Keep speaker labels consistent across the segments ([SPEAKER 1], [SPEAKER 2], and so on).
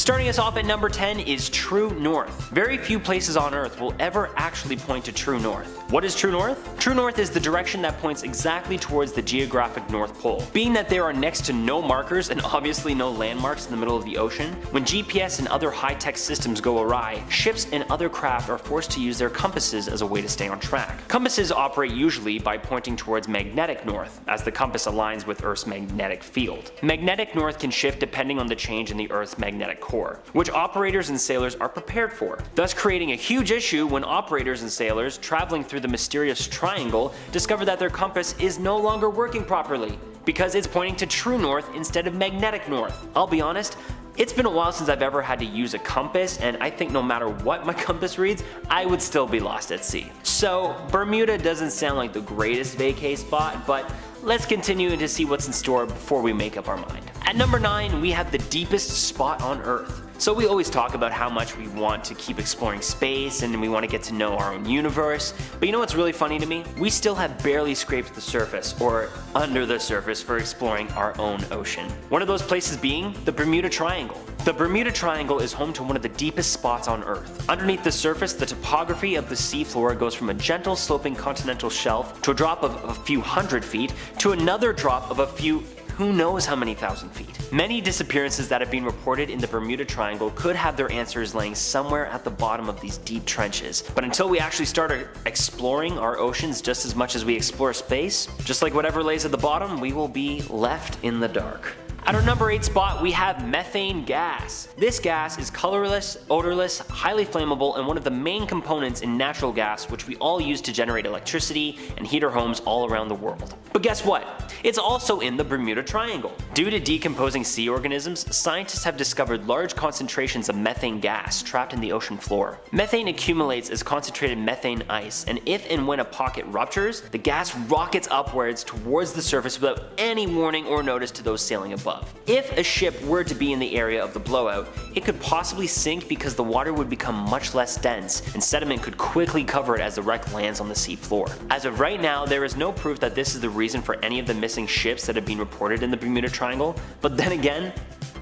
[SPEAKER 1] Starting us off at number 10 is true north. Very few places on Earth will ever actually point to true north. What is true north? True north is the direction that points exactly towards the geographic North Pole. Being that there are next to no markers and obviously no landmarks in the middle of the ocean, when GPS and other high-tech systems go awry, ships and other craft are forced to use their compasses as a way to stay on track. Compasses operate usually by pointing towards magnetic north, as the compass aligns with Earth's magnetic field. Magnetic north can shift depending on the change in the Earth's magnetic core, which operators and sailors are prepared for, thus creating a huge issue when operators and sailors traveling through the mysterious triangle discover that their compass is no longer working properly, because it's pointing to true north instead of magnetic north. I'll be honest, it's been a while since I've ever had to use a compass, and I think no matter what my compass reads, I would still be lost at sea. So Bermuda doesn't sound like the greatest vacay spot, but let's continue to see what's in store before we make up our mind. At number 9, we have the deepest spot on Earth. So we always talk about how much we want to keep exploring space and we want to get to know our own universe, but you know what's really funny to me? We still have barely scraped the surface, or under the surface, for exploring our own ocean. One of those places being the Bermuda Triangle. The Bermuda Triangle is home to one of the deepest spots on Earth. Underneath the surface, the topography of the seafloor goes from a gentle sloping continental shelf to a drop of a few hundred feet to another drop of a few who knows how many thousand feet. Many disappearances that have been reported in the Bermuda Triangle could have their answers laying somewhere at the bottom of these deep trenches. But until we actually start exploring our oceans just as much as we explore space, just like whatever lays at the bottom, we will be left in the dark. At our number 8 spot, we have methane gas. This gas is colorless, odorless, highly flammable, and one of the main components in natural gas which we all use to generate electricity and heat our homes all around the world. But guess what? It's also in the Bermuda Triangle. Due to decomposing sea organisms, scientists have discovered large concentrations of methane gas trapped in the ocean floor. Methane accumulates as concentrated methane ice, and if and when a pocket ruptures, the gas rockets upwards towards the surface without any warning or notice to those sailing above. If a ship were to be in the area of the blowout, it could possibly sink because the water would become much less dense and sediment could quickly cover it as the wreck lands on the sea floor. As of right now, there is no proof that this is the reason for any of the missing ships that have been reported in the Bermuda Triangle, but then again,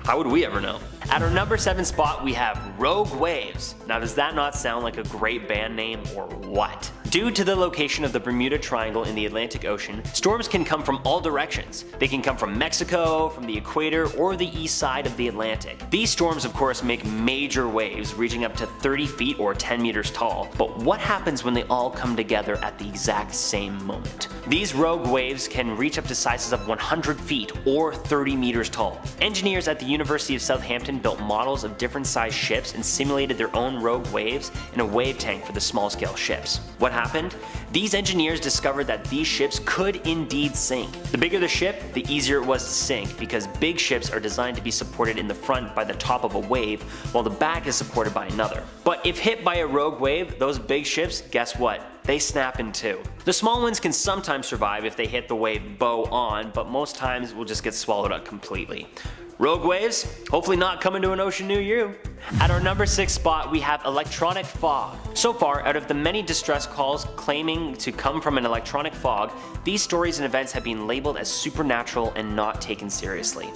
[SPEAKER 1] how would we ever know? At our number 7 spot, we have Rogue Waves. Now does that not sound like a great band name or what? Due to the location of the Bermuda Triangle in the Atlantic Ocean, storms can come from all directions. They can come from Mexico, from the equator, or the east side of the Atlantic. These storms of course make major waves reaching up to 30 feet or 10 meters tall, but what happens when they all come together at the exact same moment? These rogue waves can reach up to sizes of 100 feet or 30 meters tall. Engineers at the University of Southampton built models of different sized ships and simulated their own rogue waves in a wave tank for the small scale ships. What happened? These engineers discovered that these ships could indeed sink. The bigger the ship, the easier it was to sink, because big ships are designed to be supported in the front by the top of a wave, while the back is supported by another. But if hit by a rogue wave, those big ships, guess what? They snap in two. The small ones can sometimes survive if they hit the wave bow on, but most times will just get swallowed up completely. Rogue waves, hopefully not coming to an ocean near you. At our number 6 spot, we have electronic fog. So far, out of the many distress calls claiming to come from an electronic fog, these stories and events have been labeled as supernatural and not taken seriously.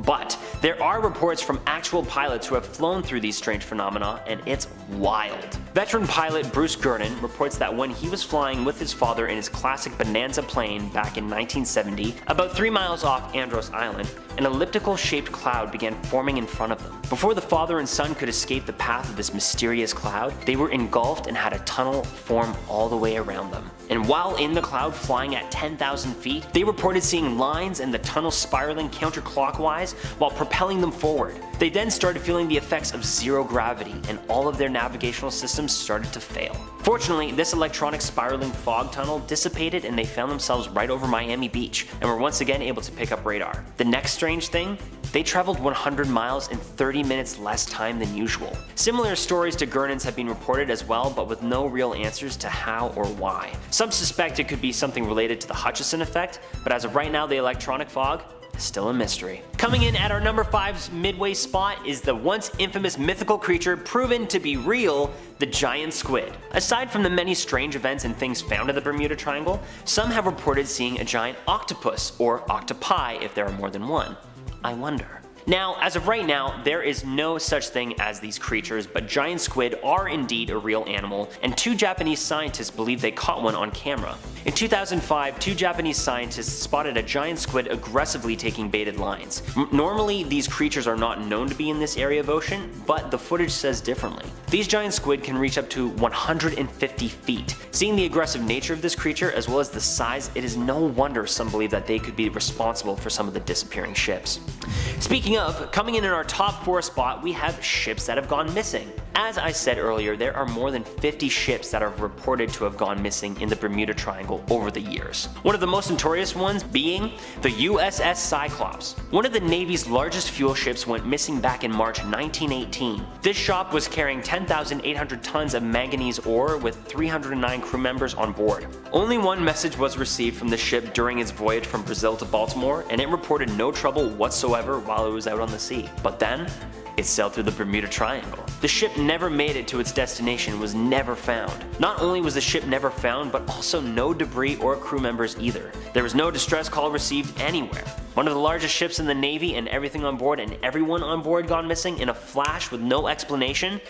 [SPEAKER 1] But there are reports from actual pilots who have flown through these strange phenomena, and it's wild. Veteran pilot Bruce Gernon reports that when he was flying with his father in his classic Bonanza plane back in 1970, about 3 miles off Andros Island, an elliptical shaped cloud began forming in front of them. Before the father and son could escape the path of this mysterious cloud, they were engulfed and had a tunnel form all the way around them. And while in the cloud flying at 10,000 feet, they reported seeing lines in the tunnel spiraling counterclockwise while propelling them forward. They then started feeling the effects of zero gravity, and all of their navigational systems started to fail. Fortunately, this electronic spiraling fog tunnel dissipated and they found themselves right over Miami Beach and were once again able to pick up radar. The next strange thing? They traveled 100 miles in 30 minutes less time than usual. Similar stories to Gernon's have been reported as well, but with no real answers to how or why. Some suspect it could be something related to the Hutchison effect, but as of right now, the electronic fog is still a mystery. Coming in at our number 5 midway spot is the once infamous mythical creature proven to be real, the giant squid. Aside from the many strange events and things found in the Bermuda Triangle, some have reported seeing a giant octopus, or octopi if there are more than one. I wonder. Now, as of right now, there is no such thing as these creatures, but giant squid are indeed a real animal, and 2 Japanese scientists believe they caught one on camera. In 2005, 2 Japanese scientists spotted a giant squid aggressively taking baited lines. Normally, these creatures are not known to be in this area of ocean, but the footage says differently. These giant squid can reach up to 150 feet. Seeing the aggressive nature of this creature as well as the size, it is no wonder some believe that they could be responsible for some of the disappearing ships. Speaking of, coming in our top 4 spot, we have ships that have gone missing. As I said earlier, there are more than 50 ships that are reported to have gone missing in the Bermuda Triangle over the years. One of the most notorious ones being the USS Cyclops. One of the Navy's largest fuel ships went missing back in March 1918. This ship was carrying 10,800 tons of manganese ore with 309 crew members on board. Only one message was received from the ship during its voyage from Brazil to Baltimore, and it reported no trouble whatsoever while it was out on the sea. But then, it sailed through the Bermuda Triangle. The ship never made it to its destination, was never found. Not only was the ship never found, but also no debris or crew members either. There was no distress call received anywhere. One of the largest ships in the Navy and everything on board and everyone on board gone missing in a flash with no explanation?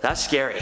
[SPEAKER 1] That's scary.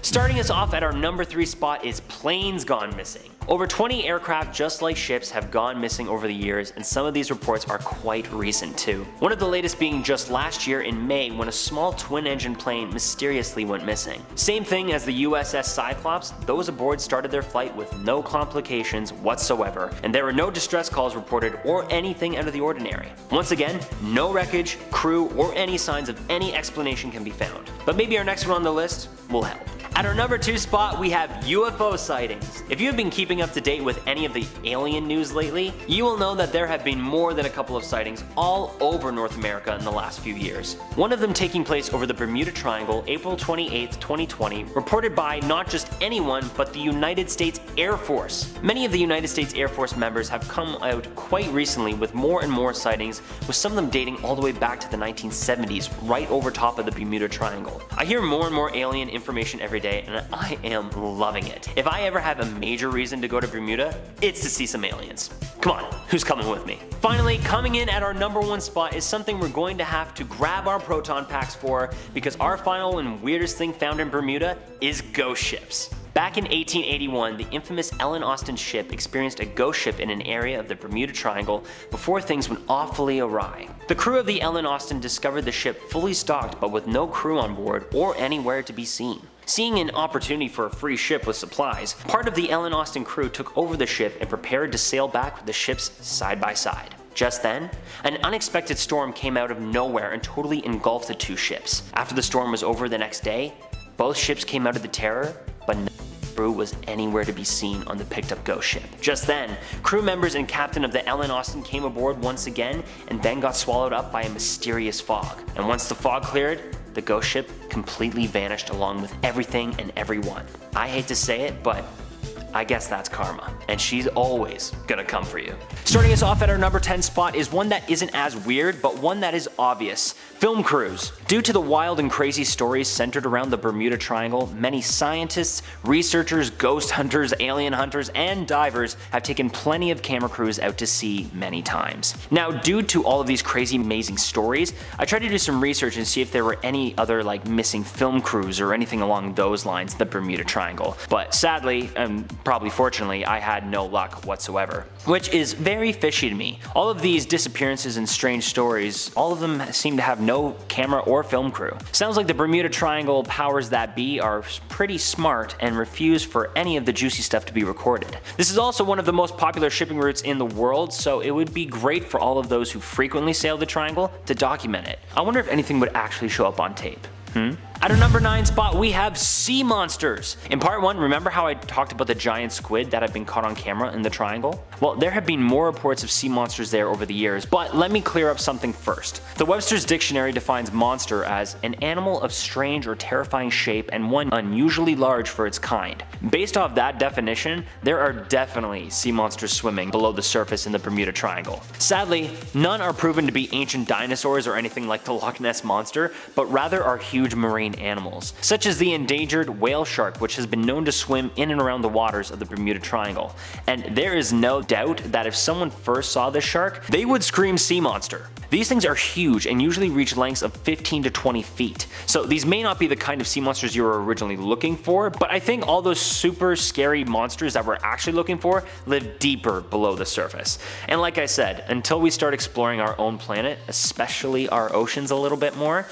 [SPEAKER 1] Starting us off at our number 3 spot is planes gone missing. Over 20 aircraft just like ships have gone missing over the years, and some of these reports are quite recent too. One of the latest being just last year in May when a small twin-engine plane mysteriously went missing. Same thing as the USS Cyclops, those aboard started their flight with no complications whatsoever, and there were no distress calls reported or anything out of the ordinary. Once again, no wreckage, crew, or any signs of any explanation can be found. But maybe our next one on the list will help. At our number 2 spot, we have UFO sightings. If you have been keeping up to date with any of the alien news lately, you will know that there have been more than a couple of sightings all over North America in the last few years. One of them taking place over the Bermuda Triangle, April 28, 2020, reported by not just anyone, but the United States Air Force. Many of the United States Air Force members have come out quite recently with more and more sightings, with some of them dating all the way back to the 1970s, right over top of the Bermuda Triangle. I hear more and more alien information every day, and I am loving it. If I ever have a major reason to go to Bermuda, it's to see some aliens. Come on, who's coming with me? Finally, coming in at our number 1 spot is something we're going to have to grab our proton packs for, because our final and weirdest thing found in Bermuda is ghost ships. Back in 1881, the infamous Ellen Austin ship experienced a ghost ship in an area of the Bermuda Triangle before things went awfully awry. The crew of the Ellen Austin discovered the ship fully stocked but with no crew on board or anywhere to be seen. Seeing an opportunity for a free ship with supplies, part of the Ellen Austin crew took over the ship and prepared to sail back with the ships side by side. Just then, an unexpected storm came out of nowhere and totally engulfed the 2 ships. After the storm was over the next day, both ships came out of the Terror, but no crew was anywhere to be seen on the picked up ghost ship. Just then, crew members and captain of the Ellen Austin came aboard once again and then got swallowed up by a mysterious fog. And once the fog cleared, the ghost ship completely vanished along with everything and everyone. I hate to say it, but I guess that's karma, and she's always gonna come for you. Starting us off at our number 10 spot is one that isn't as weird, but one that is obvious. Film crews. Due to the wild and crazy stories centered around the Bermuda Triangle, many scientists, researchers, ghost hunters, alien hunters, and divers have taken plenty of camera crews out to sea many times. Now, due to all of these crazy, amazing stories, I tried to do some research and see if there were any other missing film crews or anything along those lines in the Bermuda Triangle. But sadly, and probably fortunately, I had no luck whatsoever, which is very fishy to me. All of these disappearances and strange stories, all of them seem to have no camera or film crew. Sounds like the Bermuda Triangle powers that be are pretty smart and refuse for any of the juicy stuff to be recorded. This is also one of the most popular shipping routes in the world, so it would be great for all of those who frequently sail the Triangle to document it. I wonder if anything would actually show up on tape. At our number 9 spot, we have sea monsters. In part 1, remember how I talked about the giant squid that have been caught on camera in the Triangle? Well, there have been more reports of sea monsters there over the years, but let me clear up something first. The Webster's Dictionary defines monster as an animal of strange or terrifying shape and one unusually large for its kind. Based off that definition, there are definitely sea monsters swimming below the surface in the Bermuda Triangle. Sadly, none are proven to be ancient dinosaurs or anything like the Loch Ness Monster, but rather are huge marine animals, such as the endangered whale shark, which has been known to swim in and around the waters of the Bermuda Triangle. And there is no doubt that if someone first saw this shark, they would scream sea monster. These things are huge and usually reach lengths of 15 to 20 feet. So these may not be the kind of sea monsters you were originally looking for, but I think all those super scary monsters that we're actually looking for live deeper below the surface. And like I said, until we start exploring our own planet, especially our oceans a little bit more,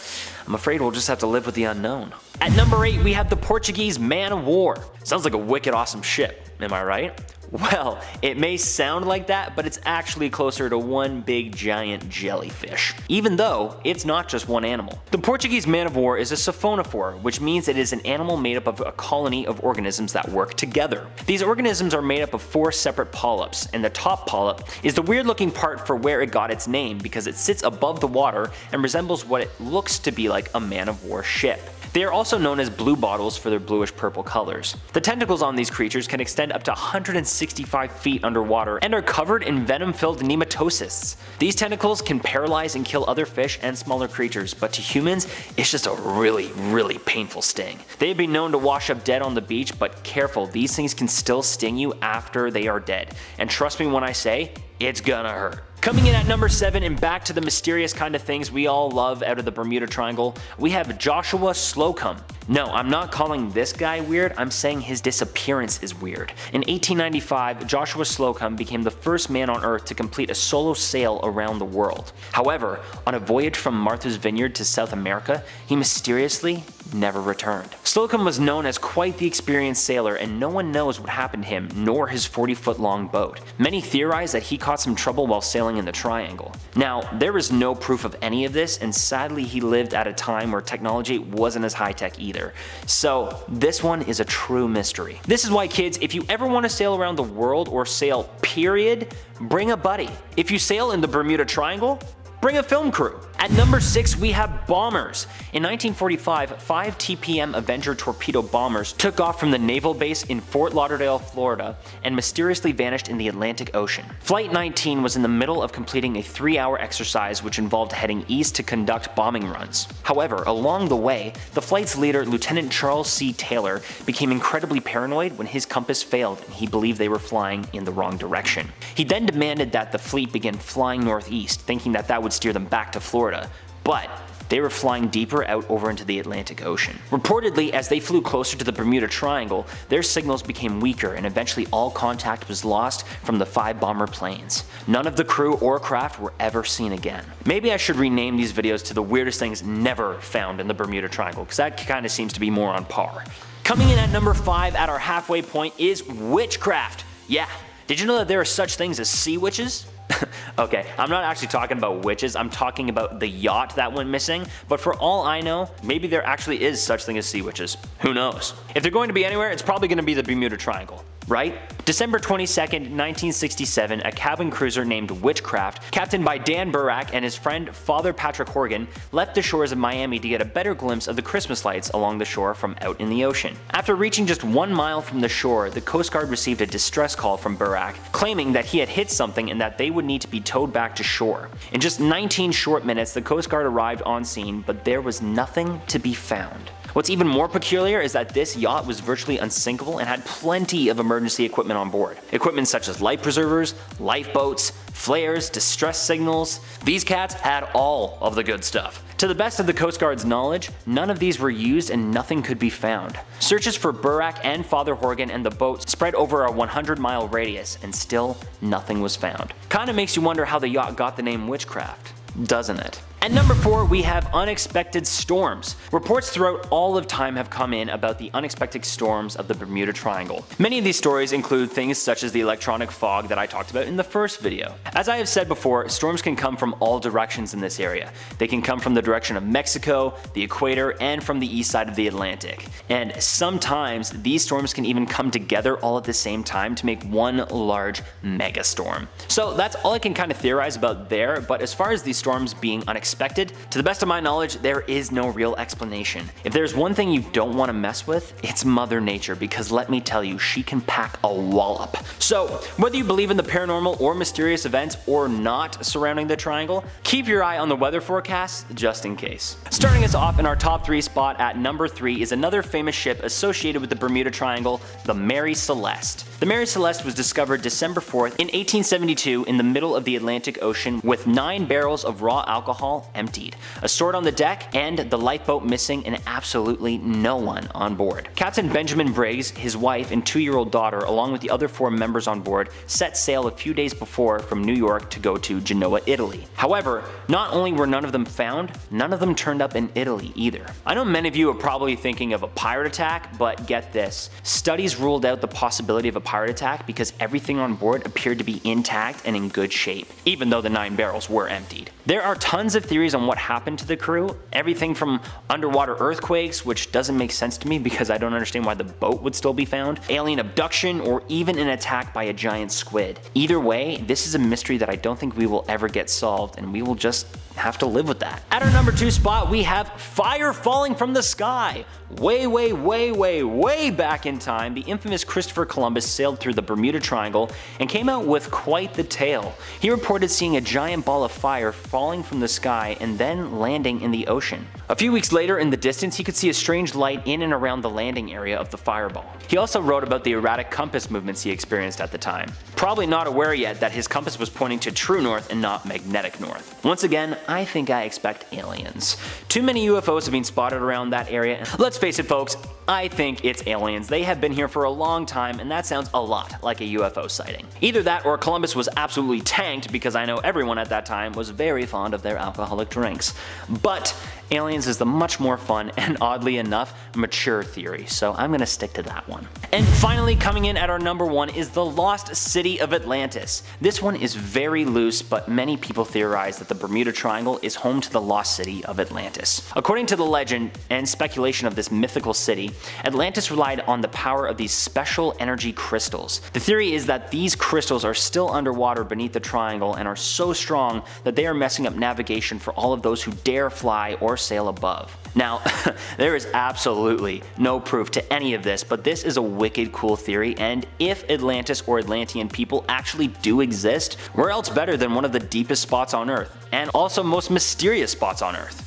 [SPEAKER 1] I'm afraid we'll just have to live with the unknown. At number 8, we have the Portuguese Man of War. Sounds like a wicked awesome ship, am I right? Well, it may sound like that, but it's actually closer to one big giant jellyfish, even though it's not just one animal. The Portuguese Man of War is a siphonophore, which means it is an animal made up of a colony of organisms that work together. These organisms are made up of 4 separate polyps, and the top polyp is the weird looking part for where it got its name because it sits above the water and resembles what it looks to be like a man of war ship. They are also known as blue bottles for their bluish purple colors. The tentacles on these creatures can extend up to 165 feet underwater and are covered in venom-filled nematocysts. These tentacles can paralyze and kill other fish and smaller creatures, but to humans, it's just a really painful sting. They have been known to wash up dead on the beach, but careful, these things can still sting you after they are dead. And trust me when I say, it's gonna hurt. Coming in at number 7, and back to the mysterious kind of things we all love out of the Bermuda Triangle, we have Joshua SLOCUM. No, I'm not calling this guy weird, I'm saying his disappearance is weird. In 1895, Joshua SLOCUM became the first man on Earth to complete a solo sail around the world. However, on a voyage from Martha's Vineyard to South America, he mysteriously never returned. SLOCUM was known as quite the experienced sailor, and no one knows what happened to him nor his 40-foot long boat. Many theorize that he caught some trouble while sailing in the Triangle. Now, there is no proof of any of this, and sadly he lived at a time where technology wasn't as high-tech either. So this one is a true mystery. This is why, kids, if you ever want to sail around the world or sail period, bring a buddy. If you sail in the Bermuda Triangle, bring a film crew. At number 6, we have bombers. In 1945, 5 TPM Avenger torpedo bombers took off from the naval base in Fort Lauderdale, Florida, and mysteriously vanished in the Atlantic Ocean. Flight 19 was in the middle of completing a 3-hour exercise which involved heading east to conduct bombing runs. However, along the way, the flight's leader, Lieutenant Charles C. Taylor, became incredibly paranoid when his compass failed and he believed they were flying in the wrong direction. He then demanded that the fleet begin flying northeast, thinking that that would steer them back to Florida. But they were flying deeper out over into the Atlantic Ocean. Reportedly, as they flew closer to the Bermuda Triangle, their signals became weaker and eventually all contact was lost from the 5 bomber planes. None of the crew or craft were ever seen again. Maybe I should rename these videos to the weirdest things never found in the Bermuda Triangle, because that kind of seems to be more on par. Coming in at number 5 at our halfway point is witchcraft. Yeah, did you know that there are such things as sea witches? Okay, I'm not actually talking about witches, I'm talking about the yacht that went missing, but for all I know, maybe there actually is such thing as sea witches. Who knows? If they're going to be anywhere, it's probably going to be the Bermuda Triangle. Right? December 22nd, 1967, a cabin cruiser named WITCHCRAFT, captained by Dan Burak and his friend Father Patrick Horgan, left the shores of Miami to get a better glimpse of the Christmas lights along the shore from out in the ocean. After reaching just 1 mile from the shore, the Coast Guard received a distress call from Burak, claiming that he had hit something and that they would need to be towed back to shore. In just 19 short minutes, the Coast Guard arrived on scene, but there was nothing to be found. What's even more peculiar is that this yacht was virtually unsinkable and had plenty of emergency equipment on board. Equipment such as life preservers, lifeboats, flares, distress signals. These cats had all of the good stuff. To the best of the Coast Guard's knowledge, none of these were used and nothing could be found. Searches for Burak and Father Horgan and the boat spread over a 100-mile radius and still nothing was found. Kinda makes you wonder how the yacht got the name Witchcraft, doesn't it? At number 4, we have unexpected storms. Reports throughout all of time have come in about the unexpected storms of the Bermuda Triangle. Many of these stories include things such as the electronic fog that I talked about in the first video. As I have said before, storms can come from all directions in this area. They can come from the direction of Mexico, the equator, and from the east side of the Atlantic. And sometimes these storms can even come together all at the same time to make one large megastorm. So that's all I can kind of theorize about there, but as far as these storms being unexpected, to the best of my knowledge, there is no real explanation. If there's one thing you don't want to mess with, it's Mother Nature, because let me tell you, she can pack a wallop. So whether you believe in the paranormal or mysterious events or not surrounding the triangle, keep your eye on the weather forecast just in case. Starting us off in our top 3 spot at number 3 is another famous ship associated with the Bermuda Triangle, the Mary Celeste. The The Mary Celeste was discovered December 4th in 1872 in the middle of the Atlantic Ocean with 9 barrels of raw alcohol emptied, a sword on the deck, and the lifeboat missing and absolutely no one on board. Captain Benjamin Briggs, his wife, and 2-year-old daughter, along with the other 4 members on board, set sail a few days before from New York to go to Genoa, Italy. However, not only were none of them found, none of them turned up in Italy either. I know many of you are probably thinking of a pirate attack, but get this. Studies ruled out the possibility of a pirate attack because everything on board appeared to be intact and in good shape, even though the 9 barrels were emptied. There are tons of theories on what happened to the crew, everything from underwater earthquakes, which doesn't make sense to me because I don't understand why the boat would still be found, alien abduction, or even an attack by a giant squid. Either way, this is a mystery that I don't think we will ever get solved, and we will just have to live with that. At our number 2 spot, we have fire falling from the sky. Way back in time, the infamous Christopher Columbus sailed through the Bermuda Triangle and came out with quite the tale. He reported seeing a giant ball of fire falling from the sky and then landing in the ocean. A few weeks later, in the distance, he could see a strange light in and around the landing area of the fireball. He also wrote about the erratic compass movements he experienced at the time, probably not aware yet that his compass was pointing to true north and not magnetic north. Once again, I think I expect aliens. Too many UFOs have been spotted around that area. Let's face it, folks, I think it's aliens. They have been here for a long time, and that sounds a lot like a UFO sighting. Either that or Columbus was absolutely tanked, because I know everyone at that time was very fond of their alcoholic drinks. But aliens is the much more fun and, oddly enough, mature theory, so I'm gonna stick to that one. And finally, coming in at our number 1 is the lost city of Atlantis. This one is very loose, but many people theorize that the Bermuda Triangle is home to the lost city of Atlantis. According to the legend and speculation of this mythical city, Atlantis relied on the power of these special energy crystals. The theory is that these crystals are still underwater beneath the triangle and are so strong that they are messing up navigation for all of those who dare fly or sail above. Now, there is absolutely no proof to any of this, but this is a wicked cool theory, and if Atlantis or Atlantean people actually do exist, where else better than one of the deepest spots on Earth, and also most mysterious spots on Earth?